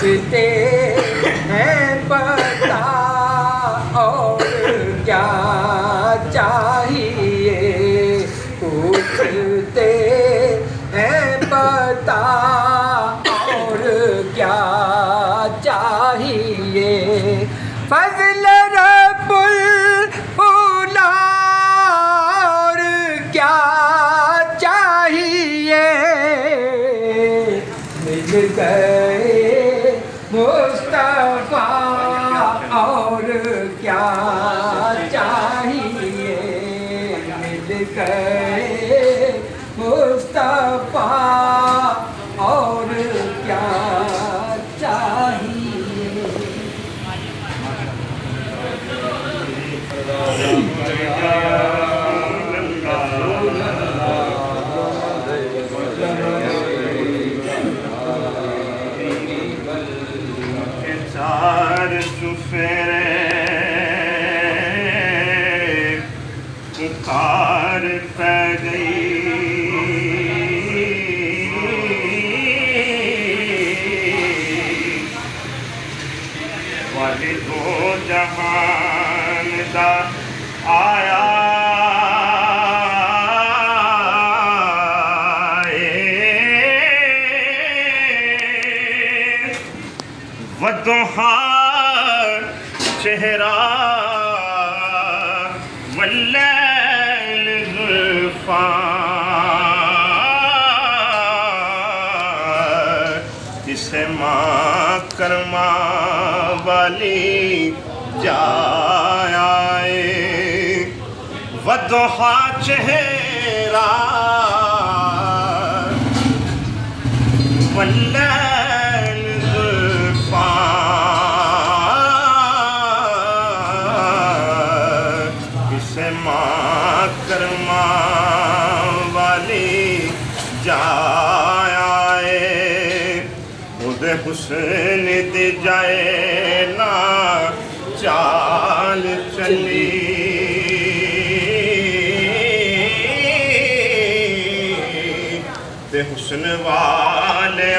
पूछते हैं पता और क्या चाहिए, पूछते हैं पता और क्या चाहिए। फज़ल रब्बुल उला और क्या चाहिए, मिल गए मुस्तफ़ा और क्या चाहिए, मिल गए मुस्तफ़ा और क्या चाहिए। चार चुफेरे पुकार पै गई, वाली दो जहान दा आया वदोहा चेहरा वल्लैल ज़ुल्फ़ा, किसे माँ करमा वाली जाए। वदोहा चेहरा वल्लैल ज़ुल्फ़ा, किसे माँ करमा वाली जाए। उदे हुस्न दी जाए ना चाल चली, ते हुस्न वाले